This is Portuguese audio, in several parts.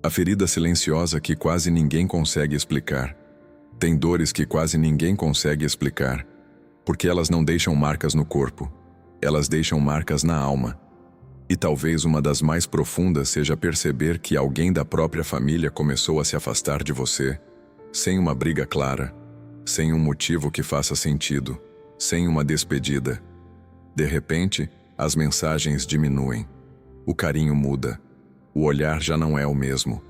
A ferida silenciosa que quase ninguém consegue explicar. Tem dores que quase ninguém consegue explicar, porque elas não deixam marcas no corpo, elas deixam marcas na alma. E talvez uma das mais profundas seja perceber que alguém da própria família começou a se afastar de você, sem uma briga clara, sem um motivo que faça sentido, sem uma despedida. De repente, as mensagens diminuem, o carinho muda, o olhar já não é o mesmo,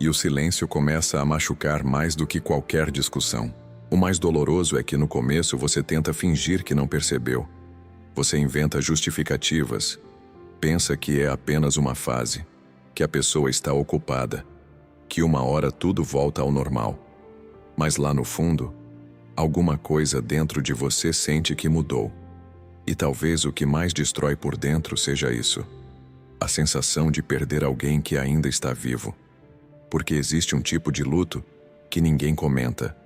e o silêncio começa a machucar mais do que qualquer discussão. O mais doloroso é que no começo você tenta fingir que não percebeu. Você inventa justificativas, pensa que é apenas uma fase, que a pessoa está ocupada, que uma hora tudo volta ao normal. Mas lá no fundo, alguma coisa dentro de você sente que mudou. E talvez o que mais destrói por dentro seja isso: a sensação de perder alguém que ainda está vivo. Porque existe um tipo de luto que ninguém comenta.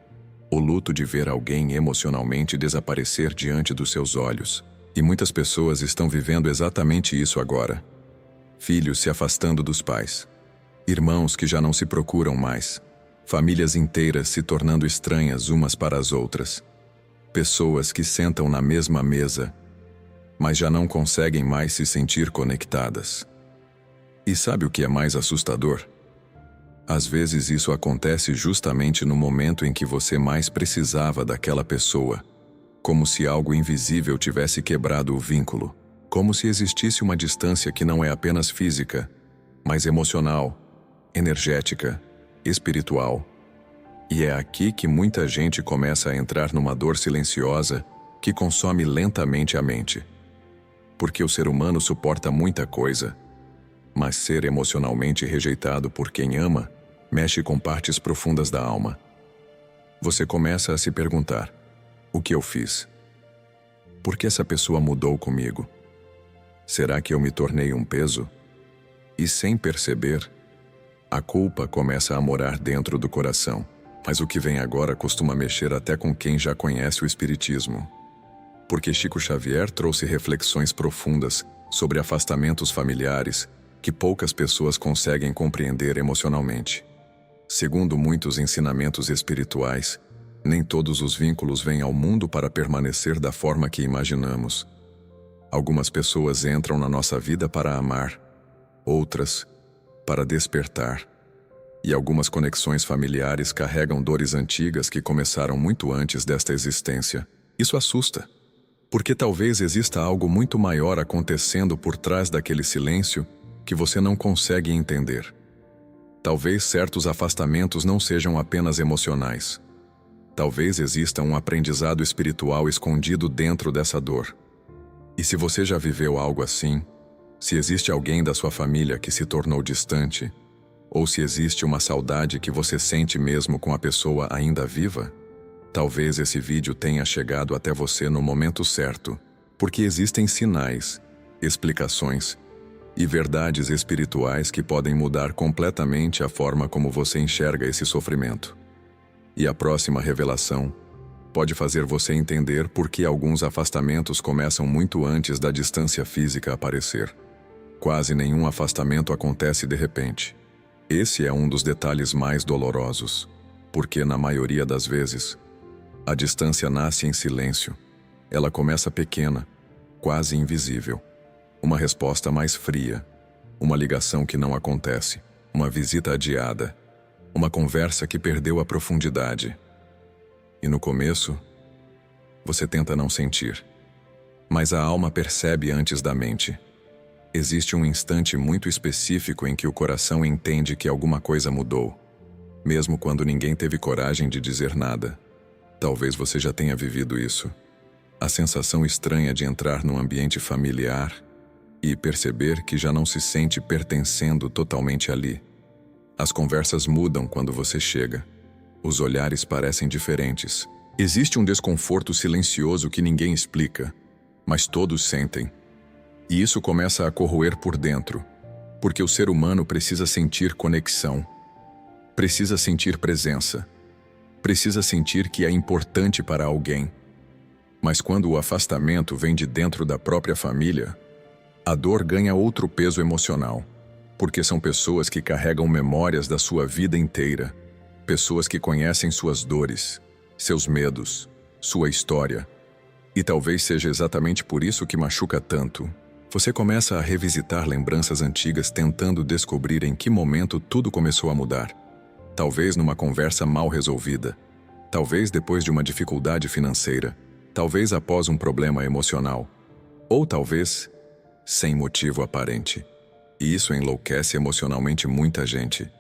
O luto de ver alguém emocionalmente desaparecer diante dos seus olhos. E muitas pessoas estão vivendo exatamente isso agora. Filhos se afastando dos pais. Irmãos que já não se procuram mais. Famílias inteiras se tornando estranhas umas para as outras. Pessoas que sentam na mesma mesa, mas já não conseguem mais se sentir conectadas. E sabe o que é mais assustador? Às vezes isso acontece justamente no momento em que você mais precisava daquela pessoa, como se algo invisível tivesse quebrado o vínculo, como se existisse uma distância que não é apenas física, mas emocional, energética, espiritual. E é aqui que muita gente começa a entrar numa dor silenciosa que consome lentamente a mente. Porque o ser humano suporta muita coisa, mas ser emocionalmente rejeitado por quem ama mexe com partes profundas da alma. Você começa a se perguntar: o que eu fiz? Por que essa pessoa mudou comigo? Será que eu me tornei um peso? E sem perceber, a culpa começa a morar dentro do coração. Mas o que vem agora costuma mexer até com quem já conhece o espiritismo. Porque Chico Xavier trouxe reflexões profundas sobre afastamentos familiares que poucas pessoas conseguem compreender emocionalmente. Segundo muitos ensinamentos espirituais, nem todos os vínculos vêm ao mundo para permanecer da forma que imaginamos. Algumas pessoas entram na nossa vida para amar, outras para despertar. E algumas conexões familiares carregam dores antigas que começaram muito antes desta existência. Isso assusta, porque talvez exista algo muito maior acontecendo por trás daquele silêncio que você não consegue entender. Talvez certos afastamentos não sejam apenas emocionais. Talvez exista um aprendizado espiritual escondido dentro dessa dor. E se você já viveu algo assim, se existe alguém da sua família que se tornou distante, ou se existe uma saudade que você sente mesmo com a pessoa ainda viva, talvez esse vídeo tenha chegado até você no momento certo, porque existem sinais, explicações e verdades espirituais que podem mudar completamente a forma como você enxerga esse sofrimento. E a próxima revelação pode fazer você entender por que alguns afastamentos começam muito antes da distância física aparecer. Quase nenhum afastamento acontece de repente. Esse é um dos detalhes mais dolorosos, porque na maioria das vezes, a distância nasce em silêncio. Ela começa pequena, quase invisível. Uma resposta mais fria, uma ligação que não acontece, uma visita adiada, uma conversa que perdeu a profundidade. E no começo, você tenta não sentir, mas a alma percebe antes da mente. Existe um instante muito específico em que o coração entende que alguma coisa mudou, mesmo quando ninguém teve coragem de dizer nada. Talvez você já tenha vivido isso. A sensação estranha de entrar num ambiente familiar e perceber que já não se sente pertencendo totalmente ali. As conversas mudam quando você chega. Os olhares parecem diferentes. Existe um desconforto silencioso que ninguém explica, mas todos sentem. E isso começa a corroer por dentro, porque o ser humano precisa sentir conexão, precisa sentir presença, precisa sentir que é importante para alguém. Mas quando o afastamento vem de dentro da própria família, a dor ganha outro peso emocional. Porque são pessoas que carregam memórias da sua vida inteira, pessoas que conhecem suas dores, seus medos, sua história. E talvez seja exatamente por isso que machuca tanto. Você começa a revisitar lembranças antigas tentando descobrir em que momento tudo começou a mudar. Talvez numa conversa mal resolvida, talvez depois de uma dificuldade financeira, talvez após um problema emocional, ou talvez sem motivo aparente. E isso enlouquece emocionalmente muita gente,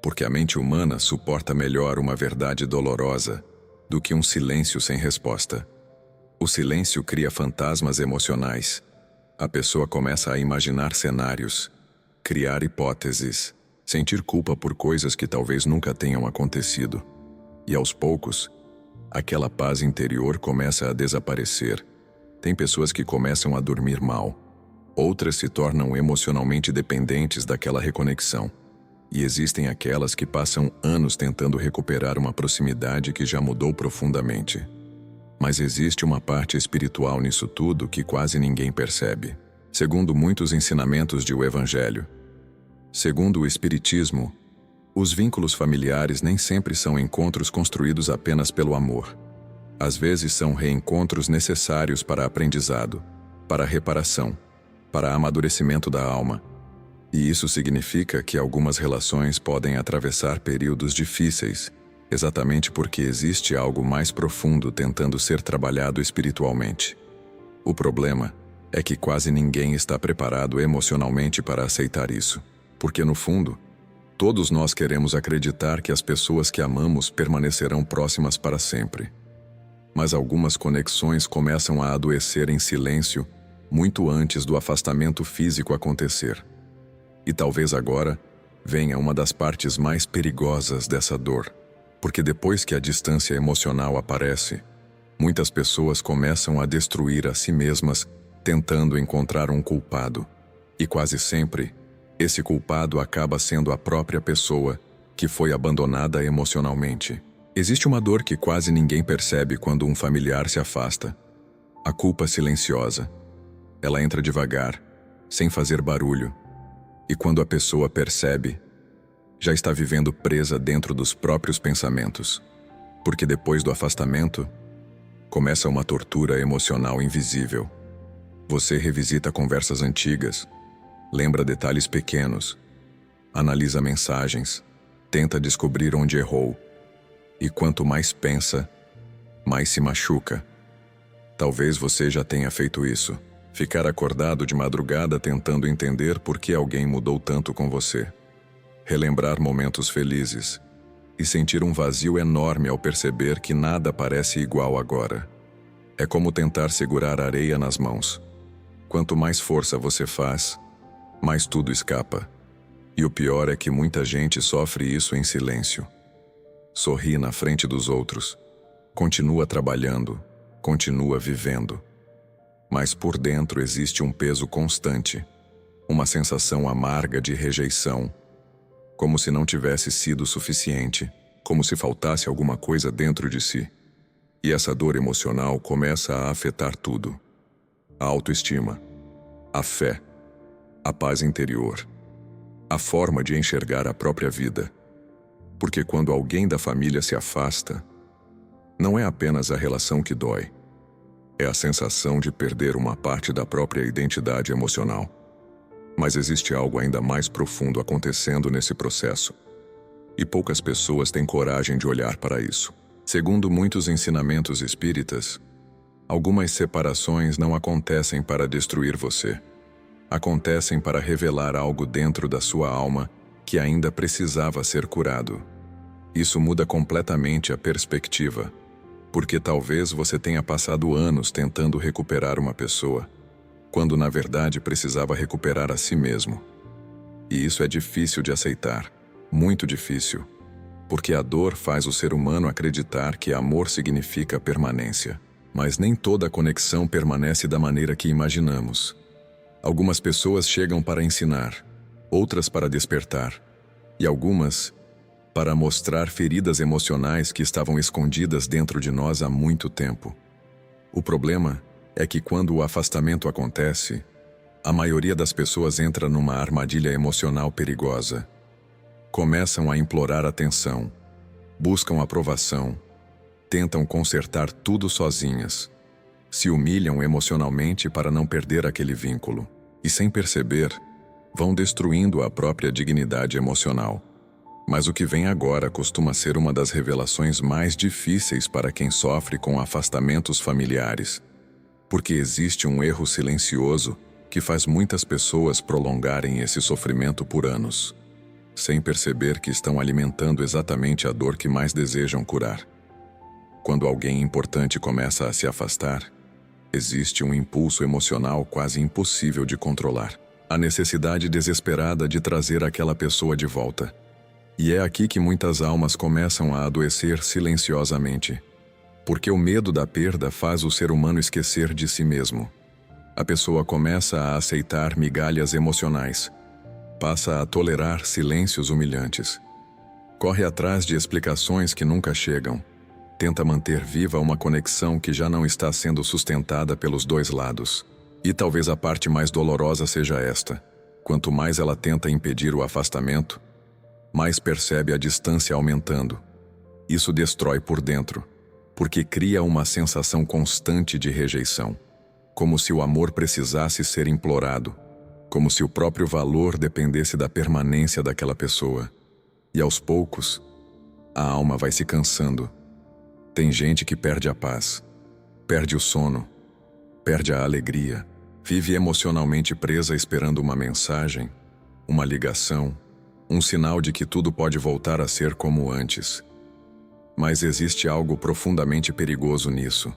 porque a mente humana suporta melhor uma verdade dolorosa do que um silêncio sem resposta. O silêncio cria fantasmas emocionais. A pessoa começa a imaginar cenários, criar hipóteses, sentir culpa por coisas que talvez nunca tenham acontecido. E aos poucos, aquela paz interior começa a desaparecer. Tem pessoas que começam a dormir mal. Outras se tornam emocionalmente dependentes daquela reconexão. E existem aquelas que passam anos tentando recuperar uma proximidade que já mudou profundamente. Mas existe uma parte espiritual nisso tudo que quase ninguém percebe. Segundo muitos ensinamentos do Evangelho, segundo o Espiritismo, os vínculos familiares nem sempre são encontros construídos apenas pelo amor. Às vezes são reencontros necessários para aprendizado, para reparação, para amadurecimento da alma. E isso significa que algumas relações podem atravessar períodos difíceis, exatamente porque existe algo mais profundo tentando ser trabalhado espiritualmente. O problema é que quase ninguém está preparado emocionalmente para aceitar isso, porque no fundo, todos nós queremos acreditar que as pessoas que amamos permanecerão próximas para sempre. Mas algumas conexões começam a adoecer em silêncio muito antes do afastamento físico acontecer. E talvez agora venha uma das partes mais perigosas dessa dor. Porque depois que a distância emocional aparece, muitas pessoas começam a destruir a si mesmas, tentando encontrar um culpado. E quase sempre, esse culpado acaba sendo a própria pessoa que foi abandonada emocionalmente. Existe uma dor que quase ninguém percebe quando um familiar se afasta. A culpa silenciosa. Ela entra devagar, sem fazer barulho. E quando a pessoa percebe, já está vivendo presa dentro dos próprios pensamentos. Porque depois do afastamento, começa uma tortura emocional invisível. Você revisita conversas antigas, lembra detalhes pequenos, analisa mensagens, tenta descobrir onde errou. E quanto mais pensa, mais se machuca. Talvez você já tenha feito isso. Ficar acordado de madrugada tentando entender por que alguém mudou tanto com você. Relembrar momentos felizes e sentir um vazio enorme ao perceber que nada parece igual agora. É como tentar segurar areia nas mãos. Quanto mais força você faz, mais tudo escapa. E o pior é que muita gente sofre isso em silêncio. Sorri na frente dos outros, continua trabalhando, continua vivendo. Mas por dentro existe um peso constante, uma sensação amarga de rejeição, como se não tivesse sido suficiente, como se faltasse alguma coisa dentro de si. E essa dor emocional começa a afetar tudo. A autoestima, a fé, a paz interior, a forma de enxergar a própria vida. Porque quando alguém da família se afasta, não é apenas a relação que dói. É a sensação de perder uma parte da própria identidade emocional. Mas existe algo ainda mais profundo acontecendo nesse processo. E poucas pessoas têm coragem de olhar para isso. Segundo muitos ensinamentos espíritas, algumas separações não acontecem para destruir você. Acontecem para revelar algo dentro da sua alma que ainda precisava ser curado. Isso muda completamente a perspectiva. Porque talvez você tenha passado anos tentando recuperar uma pessoa, quando na verdade precisava recuperar a si mesmo. E isso é difícil de aceitar, muito difícil, porque a dor faz o ser humano acreditar que amor significa permanência. Mas nem toda conexão permanece da maneira que imaginamos. Algumas pessoas chegam para ensinar, outras para despertar, e algumas para mostrar feridas emocionais que estavam escondidas dentro de nós há muito tempo. O problema é que quando o afastamento acontece, A maioria das pessoas entra numa armadilha emocional perigosa. Começam a implorar atenção, buscam aprovação, tentam consertar tudo sozinhas, se humilham emocionalmente para não perder aquele vínculo, e sem perceber, vão destruindo a própria dignidade emocional. Mas o que vem agora costuma ser uma das revelações mais difíceis para quem sofre com afastamentos familiares, porque existe um erro silencioso que faz muitas pessoas prolongarem esse sofrimento por anos, sem perceber que estão alimentando exatamente a dor que mais desejam curar. Quando alguém importante começa a se afastar, existe um impulso emocional quase impossível de controlar, a necessidade desesperada de trazer aquela pessoa de volta. E é aqui que muitas almas começam a adoecer silenciosamente, porque o medo da perda faz o ser humano esquecer de si mesmo. A pessoa começa a aceitar migalhas emocionais, passa a tolerar silêncios humilhantes, corre atrás de explicações que nunca chegam, tenta manter viva uma conexão que já não está sendo sustentada pelos dois lados. E talvez a parte mais dolorosa seja esta: quanto mais ela tenta impedir o afastamento, mais percebe a distância aumentando. Isso destrói por dentro, porque cria uma sensação constante de rejeição, como se o amor precisasse ser implorado, como se o próprio valor dependesse da permanência daquela pessoa. E aos poucos, a alma vai se cansando. Tem gente que perde a paz, perde o sono, perde a alegria, vive emocionalmente presa esperando uma mensagem, uma ligação, um sinal de que tudo pode voltar a ser como antes. Mas existe algo profundamente perigoso nisso,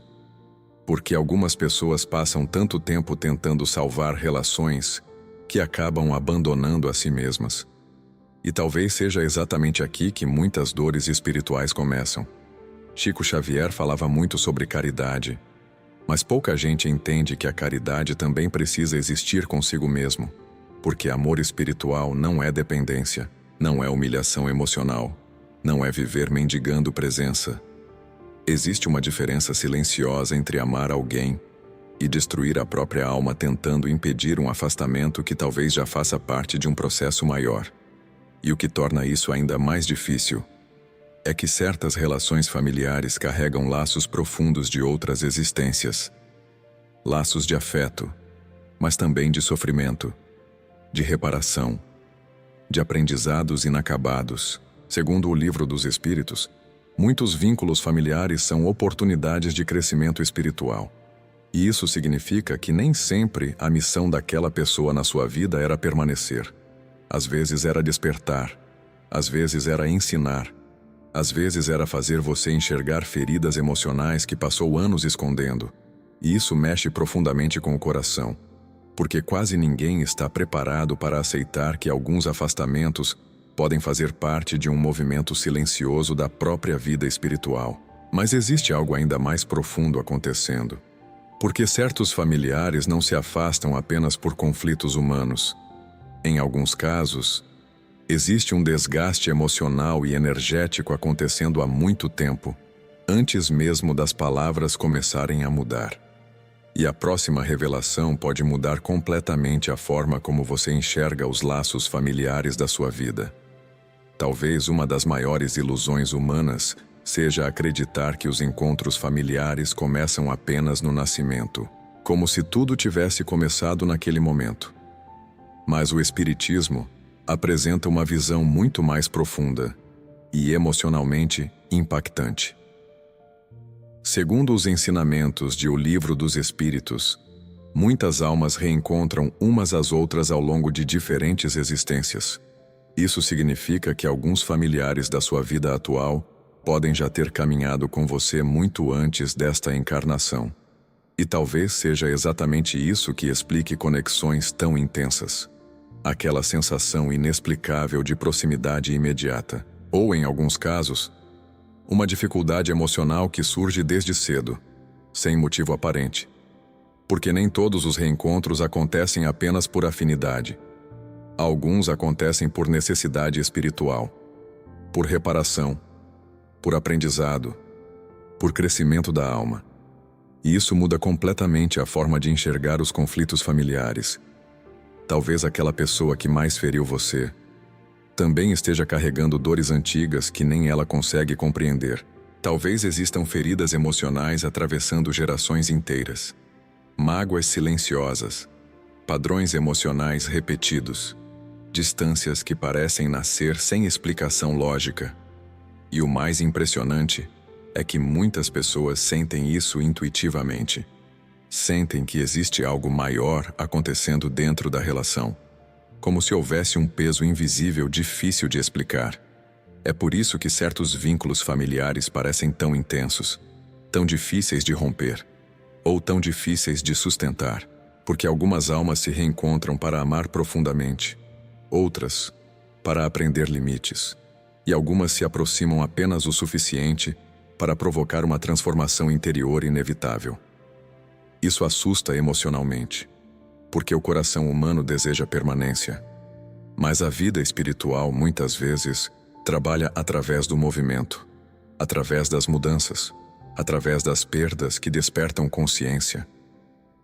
porque algumas pessoas passam tanto tempo tentando salvar relações que acabam abandonando a si mesmas. E talvez seja exatamente aqui que muitas dores espirituais começam. Chico Xavier falava muito sobre caridade, mas pouca gente entende que a caridade também precisa existir consigo mesmo, porque amor espiritual não é dependência, não é humilhação emocional, não é viver mendigando presença. Existe uma diferença silenciosa entre amar alguém e destruir a própria alma tentando impedir um afastamento que talvez já faça parte de um processo maior. E o que torna isso ainda mais difícil é que certas relações familiares carregam laços profundos de outras existências. Laços de afeto, mas também de sofrimento, de reparação, de aprendizados inacabados. Segundo o Livro dos Espíritos, muitos vínculos familiares são oportunidades de crescimento espiritual. E isso significa que nem sempre a missão daquela pessoa na sua vida era permanecer. Às vezes era despertar, às vezes era ensinar, às vezes era fazer você enxergar feridas emocionais que passou anos escondendo. E isso mexe profundamente com o coração, porque quase ninguém está preparado para aceitar que alguns afastamentos podem fazer parte de um movimento silencioso da própria vida espiritual. Mas existe algo ainda mais profundo acontecendo, porque certos familiares não se afastam apenas por conflitos humanos. Em alguns casos, existe um desgaste emocional e energético acontecendo há muito tempo, antes mesmo das palavras começarem a mudar. E a próxima revelação pode mudar completamente a forma como você enxerga os laços familiares da sua vida. Talvez uma das maiores ilusões humanas seja acreditar que os encontros familiares começam apenas no nascimento, como se tudo tivesse começado naquele momento. Mas o Espiritismo apresenta uma visão muito mais profunda e emocionalmente impactante. Segundo os ensinamentos de O Livro dos Espíritos, muitas almas reencontram umas às outras ao longo de diferentes existências. Isso significa que alguns familiares da sua vida atual podem já ter caminhado com você muito antes desta encarnação. E talvez seja exatamente isso que explique conexões tão intensas. Aquela sensação inexplicável de proximidade imediata, ou, em alguns casos, uma dificuldade emocional que surge desde cedo, sem motivo aparente. Porque nem todos os reencontros acontecem apenas por afinidade. Alguns acontecem por necessidade espiritual, por reparação, por aprendizado, por crescimento da alma. E isso muda completamente a forma de enxergar os conflitos familiares, Talvez aquela pessoa que mais feriu você também esteja carregando dores antigas que nem ela consegue compreender. Talvez existam feridas emocionais atravessando gerações inteiras. Mágoas silenciosas, padrões emocionais repetidos, distâncias que parecem nascer sem explicação lógica. E o mais impressionante é que muitas pessoas sentem isso intuitivamente. Sentem que existe algo maior acontecendo dentro da relação, como se houvesse um peso invisível difícil de explicar. É por isso que certos vínculos familiares parecem tão intensos, tão difíceis de romper, ou tão difíceis de sustentar, porque algumas almas se reencontram para amar profundamente, outras para aprender limites, e algumas se aproximam apenas o suficiente para provocar uma transformação interior inevitável. Isso assusta emocionalmente, porque o coração humano deseja permanência. Mas a vida espiritual, muitas vezes, trabalha através do movimento, através das mudanças, através das perdas que despertam consciência.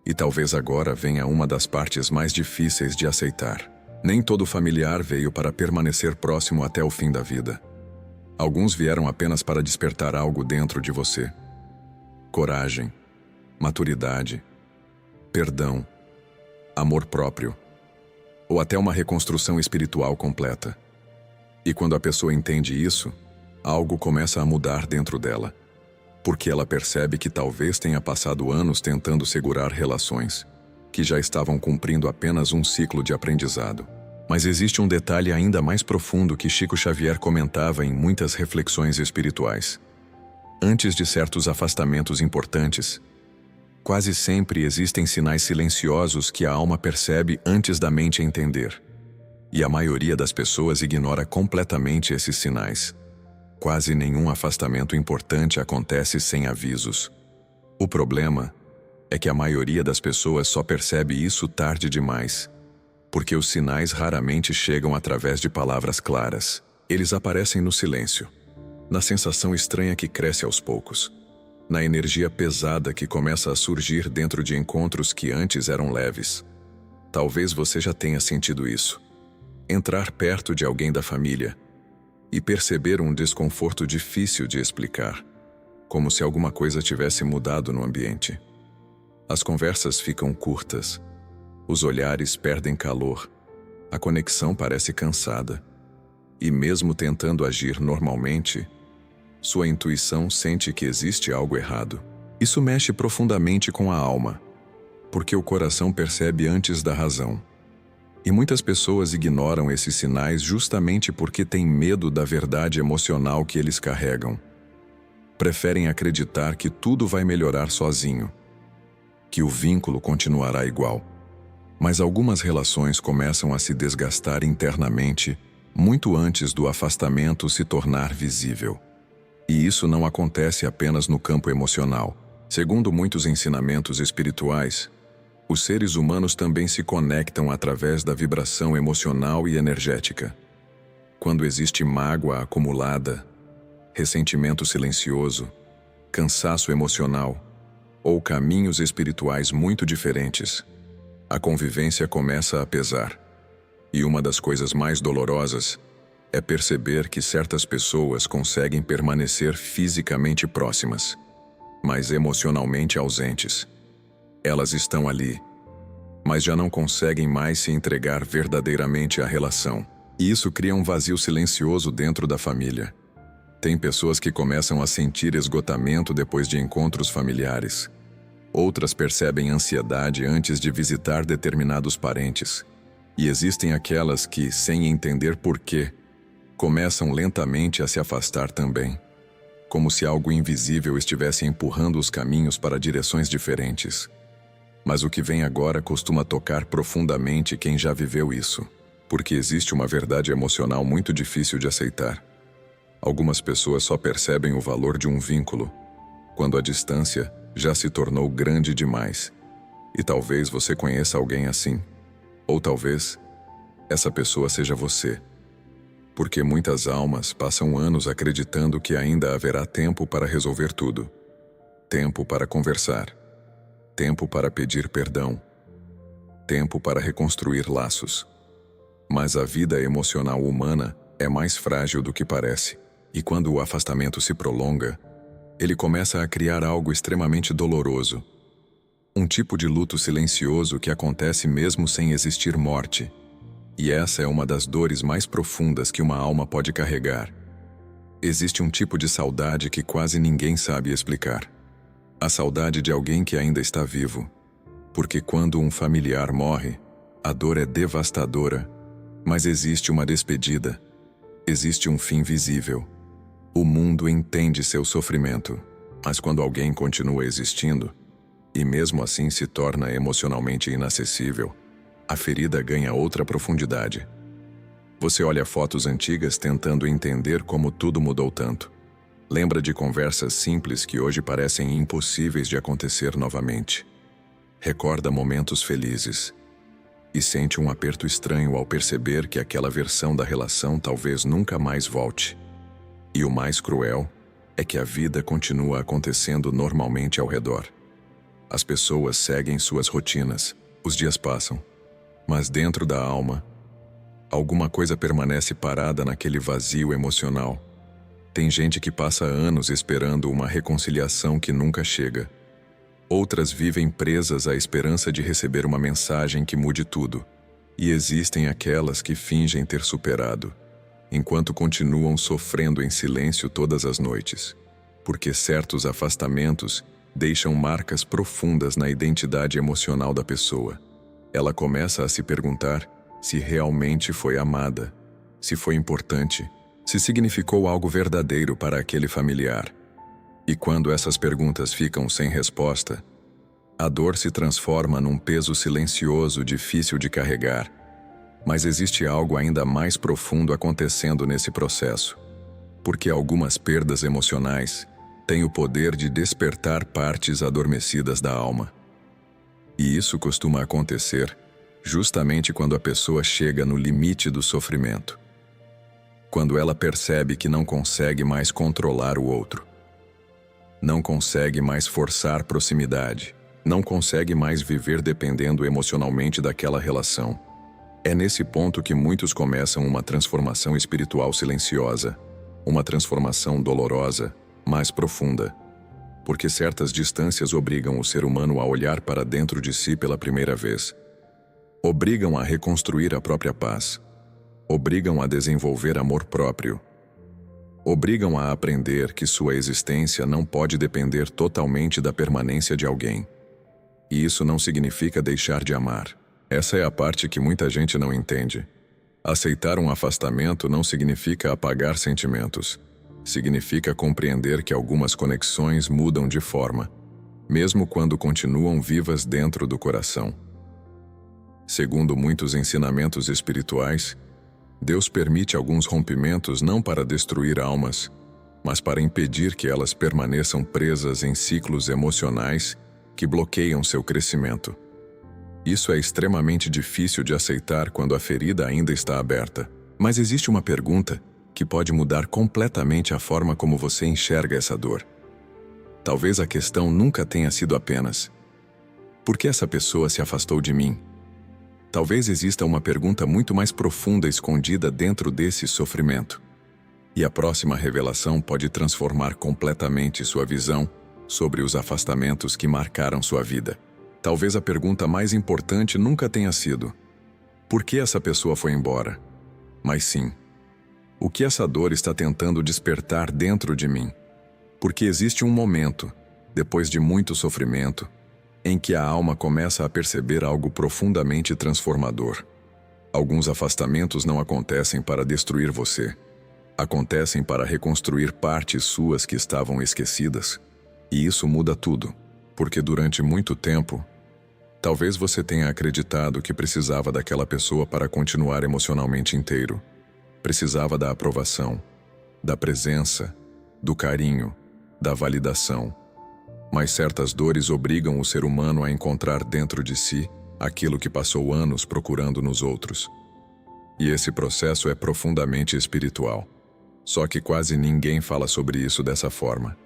E talvez agora venha uma das partes mais difíceis de aceitar. Nem todo familiar veio para permanecer próximo até o fim da vida. Alguns vieram apenas para despertar algo dentro de você. Coragem, maturidade, perdão, amor próprio, ou até uma reconstrução espiritual completa. E quando a pessoa entende isso, algo começa a mudar dentro dela, porque ela percebe que talvez tenha passado anos tentando segurar relações, que já estavam cumprindo apenas um ciclo de aprendizado. Mas existe um detalhe ainda mais profundo que Chico Xavier comentava em muitas reflexões espirituais. Antes de certos afastamentos importantes, quase sempre existem sinais silenciosos que a alma percebe antes da mente entender. E a maioria das pessoas ignora completamente esses sinais. Quase nenhum afastamento importante acontece sem avisos. O problema é que a maioria das pessoas só percebe isso tarde demais, porque os sinais raramente chegam através de palavras claras. Eles aparecem no silêncio, na sensação estranha que cresce aos poucos, na energia pesada que começa a surgir dentro de encontros que antes eram leves. Talvez você já tenha sentido isso. Entrar perto de alguém da família e perceber um desconforto difícil de explicar, como se alguma coisa tivesse mudado no ambiente. As conversas ficam curtas, os olhares perdem calor, a conexão parece cansada, e mesmo tentando agir normalmente, sua intuição sente que existe algo errado. Isso mexe profundamente com a alma, porque o coração percebe antes da razão. E muitas pessoas ignoram esses sinais justamente porque têm medo da verdade emocional que eles carregam. Preferem acreditar que tudo vai melhorar sozinho, que o vínculo continuará igual. Mas algumas relações começam a se desgastar internamente muito antes do afastamento se tornar visível. E isso não acontece apenas no campo emocional. Segundo muitos ensinamentos espirituais, os seres humanos também se conectam através da vibração emocional e energética. Quando existe mágoa acumulada, ressentimento silencioso, cansaço emocional ou caminhos espirituais muito diferentes, a convivência começa a pesar. E uma das coisas mais dolorosas é perceber que certas pessoas conseguem permanecer fisicamente próximas, mas emocionalmente ausentes. Elas estão ali, mas já não conseguem mais se entregar verdadeiramente à relação. E isso cria um vazio silencioso dentro da família. Tem pessoas que começam a sentir esgotamento depois de encontros familiares. Outras percebem ansiedade antes de visitar determinados parentes. E existem aquelas que, sem entender porquê, começam lentamente a se afastar também, como se algo invisível estivesse empurrando os caminhos para direções diferentes. Mas o que vem agora costuma tocar profundamente quem já viveu isso, porque existe uma verdade emocional muito difícil de aceitar. Algumas pessoas só percebem o valor de um vínculo quando a distância já se tornou grande demais. E talvez você conheça alguém assim. Ou talvez essa pessoa seja você. Porque muitas almas passam anos acreditando que ainda haverá tempo para resolver tudo. Tempo para conversar. Tempo para pedir perdão. tempo para reconstruir laços. Mas a vida emocional humana é mais frágil do que parece, e quando o afastamento se prolonga, ele começa a criar algo extremamente doloroso. Um tipo de luto silencioso que acontece mesmo sem existir morte. E essa é uma das dores mais profundas que uma alma pode carregar. Existe um tipo de saudade que quase ninguém sabe explicar. A saudade de alguém que ainda está vivo. Porque quando um familiar morre, a dor é devastadora, mas existe uma despedida. Existe um fim visível. O mundo entende seu sofrimento, mas quando alguém continua existindo, e mesmo assim se torna emocionalmente inacessível, a ferida ganha outra profundidade. Você olha fotos antigas tentando entender como tudo mudou tanto. Lembra de conversas simples que hoje parecem impossíveis de acontecer novamente. Recorda momentos felizes. E sente um aperto estranho ao perceber que aquela versão da relação talvez nunca mais volte. E o mais cruel é que a vida continua acontecendo normalmente ao redor. As pessoas seguem suas rotinas, os dias passam, mas dentro da alma, alguma coisa permanece parada naquele vazio emocional. Tem gente que passa anos esperando uma reconciliação que nunca chega. Outras vivem presas à esperança de receber uma mensagem que mude tudo. E existem aquelas que fingem ter superado, enquanto continuam sofrendo em silêncio todas as noites. Porque certos afastamentos deixam marcas profundas na identidade emocional da pessoa. Ela começa a se perguntar se realmente foi amada, se foi importante, se significou algo verdadeiro para aquele familiar. E quando essas perguntas ficam sem resposta, a dor se transforma num peso silencioso difícil de carregar. Mas existe algo ainda mais profundo acontecendo nesse processo, porque algumas perdas emocionais têm o poder de despertar partes adormecidas da alma. E isso costuma acontecer justamente quando a pessoa chega no limite do sofrimento. Quando ela percebe que não consegue mais controlar o outro. Não consegue mais forçar proximidade. Não consegue mais viver dependendo emocionalmente daquela relação. É nesse ponto que muitos começam uma transformação espiritual silenciosa, uma transformação dolorosa, mas profunda. Porque certas distâncias obrigam o ser humano a olhar para dentro de si pela primeira vez. Obrigam a reconstruir a própria paz. Obrigam a desenvolver amor próprio. Obrigam a aprender que sua existência não pode depender totalmente da permanência de alguém. E isso não significa deixar de amar. Essa é a parte que muita gente não entende. Aceitar um afastamento não significa apagar sentimentos. Significa compreender que algumas conexões mudam de forma, mesmo quando continuam vivas dentro do coração. Segundo muitos ensinamentos espirituais, Deus permite alguns rompimentos não para destruir almas, mas para impedir que elas permaneçam presas em ciclos emocionais que bloqueiam seu crescimento. Isso é extremamente difícil de aceitar quando a ferida ainda está aberta. Mas existe uma pergunta que pode mudar completamente a forma como você enxerga essa dor. Talvez a questão nunca tenha sido apenas: por que essa pessoa se afastou de mim? Talvez exista uma pergunta muito mais profunda escondida dentro desse sofrimento. E a próxima revelação pode transformar completamente sua visão sobre os afastamentos que marcaram sua vida. Talvez a pergunta mais importante nunca tenha sido: por que essa pessoa foi embora? Mas sim, o que essa dor está tentando despertar dentro de mim? Porque existe um momento, depois de muito sofrimento, em que a alma começa a perceber algo profundamente transformador. Alguns afastamentos não acontecem para destruir você. Acontecem para reconstruir partes suas que estavam esquecidas. E isso muda tudo, porque durante muito tempo, talvez você tenha acreditado que precisava daquela pessoa para continuar emocionalmente inteiro. Precisava da aprovação, da presença, do carinho, da validação. Mas certas dores obrigam o ser humano a encontrar dentro de si aquilo que passou anos procurando nos outros. E esse processo é profundamente espiritual. Só que quase ninguém fala sobre isso dessa forma.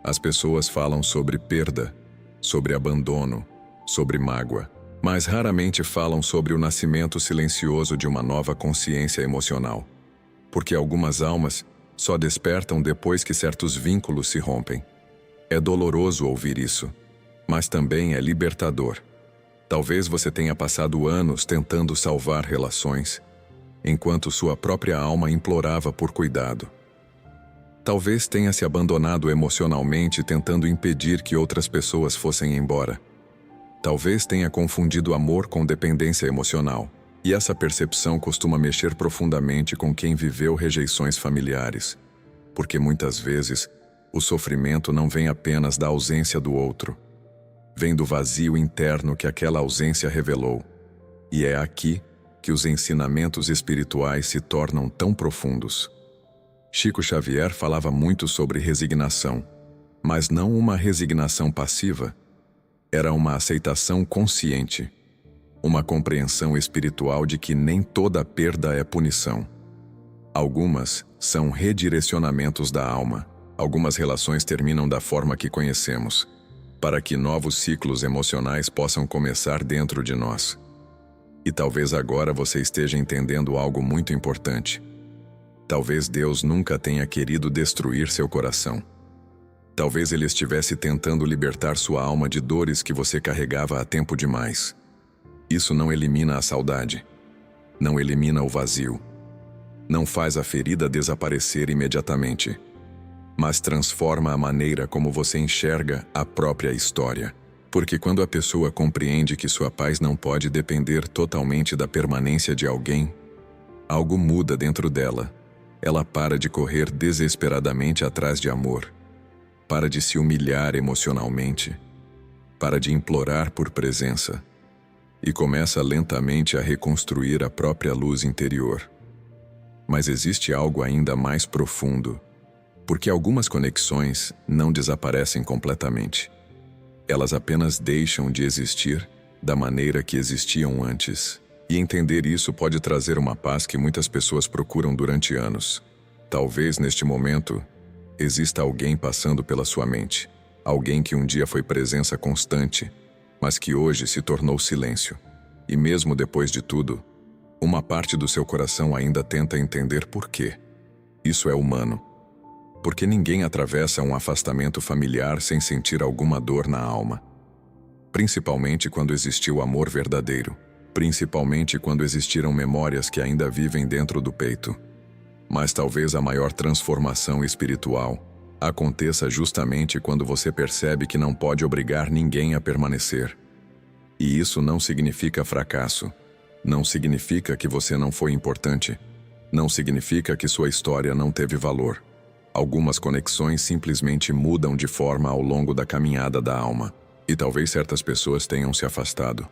As pessoas falam sobre perda, sobre abandono, sobre mágoa. mas raramente falam sobre o nascimento silencioso de uma nova consciência emocional. Porque algumas almas só despertam depois que certos vínculos se rompem. É doloroso ouvir isso, mas também é libertador. Talvez você tenha passado anos tentando salvar relações, enquanto sua própria alma implorava por cuidado. Talvez tenha se abandonado emocionalmente tentando impedir que outras pessoas fossem embora. Talvez tenha confundido amor com dependência emocional, e essa percepção costuma mexer profundamente com quem viveu rejeições familiares, porque muitas vezes o sofrimento não vem apenas da ausência do outro, vem do vazio interno que aquela ausência revelou. E é aqui que os ensinamentos espirituais se tornam tão profundos. Chico Xavier falava muito sobre resignação, mas não uma resignação passiva. Era uma aceitação consciente, uma compreensão espiritual de que nem toda perda é punição. Algumas são redirecionamentos da alma. Algumas relações terminam da forma que conhecemos, para que novos ciclos emocionais possam começar dentro de nós. E talvez agora você esteja entendendo algo muito importante. Talvez Deus nunca tenha querido destruir seu coração. Talvez Ele estivesse tentando libertar sua alma de dores que você carregava há tempo demais. Isso não elimina a saudade, não elimina o vazio, não faz a ferida desaparecer imediatamente, mas transforma a maneira como você enxerga a própria história. Porque quando a pessoa compreende que sua paz não pode depender totalmente da permanência de alguém, algo muda dentro dela. Ela para de correr desesperadamente atrás de amor, para de se humilhar emocionalmente, para de implorar por presença, e começa lentamente a reconstruir a própria luz interior. Mas existe algo ainda mais profundo, porque algumas conexões não desaparecem completamente. Elas apenas deixam de existir da maneira que existiam antes. E entender isso pode trazer uma paz que muitas pessoas procuram durante anos. Talvez neste momento exista alguém passando pela sua mente, alguém que um dia foi presença constante, mas que hoje se tornou silêncio. E mesmo depois de tudo, uma parte do seu coração ainda tenta entender por quê. Isso é humano. Porque ninguém atravessa um afastamento familiar sem sentir alguma dor na alma. Principalmente quando existiu amor verdadeiro. Principalmente quando existiram memórias que ainda vivem dentro do peito. Mas talvez a maior transformação espiritual aconteça justamente quando você percebe que não pode obrigar ninguém a permanecer. E isso não significa fracasso. Não significa que você não foi importante. Não significa que sua história não teve valor. Algumas conexões simplesmente mudam de forma ao longo da caminhada da alma. E talvez certas pessoas tenham se afastado.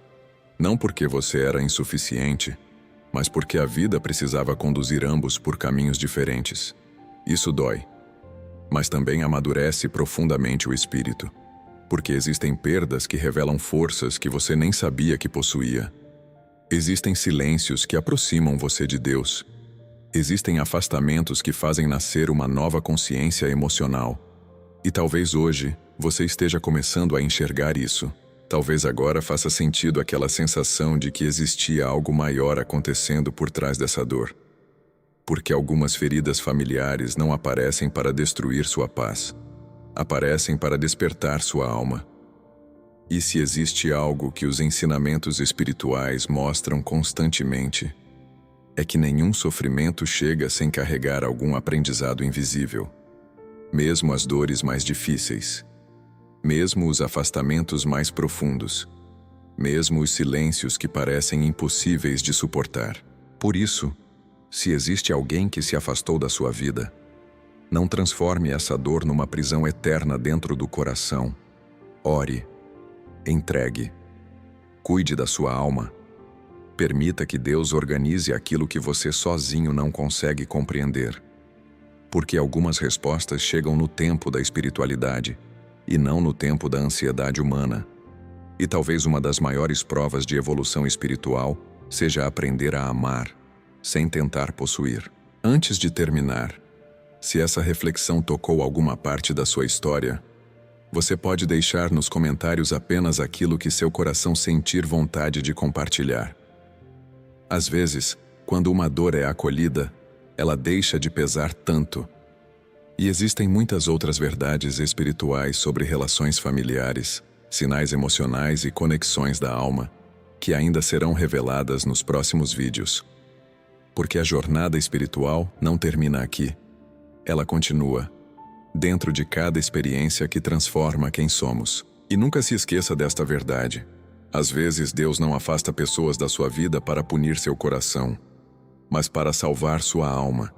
Não porque você era insuficiente, mas porque a vida precisava conduzir ambos por caminhos diferentes. Isso dói. Mas também amadurece profundamente o espírito. Porque existem perdas que revelam forças que você nem sabia que possuía. Existem silêncios que aproximam você de Deus. Existem afastamentos que fazem nascer uma nova consciência emocional. E talvez hoje você esteja começando a enxergar isso. Talvez agora faça sentido aquela sensação de que existia algo maior acontecendo por trás dessa dor. Porque algumas feridas familiares não aparecem para destruir sua paz. Aparecem para despertar sua alma. E se existe algo que os ensinamentos espirituais mostram constantemente, é que nenhum sofrimento chega sem carregar algum aprendizado invisível. Mesmo as dores mais difíceis, mesmo os afastamentos mais profundos, mesmo os silêncios que parecem impossíveis de suportar. Por isso, se existe alguém que se afastou da sua vida, não transforme essa dor numa prisão eterna dentro do coração. Ore, entregue, cuide da sua alma. Permita que Deus organize aquilo que você sozinho não consegue compreender. Porque algumas respostas chegam no tempo da espiritualidade e não no tempo da ansiedade humana. E talvez uma das maiores provas de evolução espiritual seja aprender a amar, sem tentar possuir. Antes de terminar, se essa reflexão tocou alguma parte da sua história, Você pode deixar nos comentários apenas aquilo que seu coração sentir vontade de compartilhar. Às vezes, quando uma dor é acolhida, ela deixa de pesar tanto. E existem muitas outras verdades espirituais sobre relações familiares, sinais emocionais e conexões da alma, que ainda serão reveladas nos próximos vídeos. Porque a jornada espiritual não termina aqui. Ela continua, dentro de cada experiência que transforma quem somos. E nunca se esqueça desta verdade. Às vezes Deus não afasta pessoas da sua vida para punir seu coração, mas para salvar sua alma.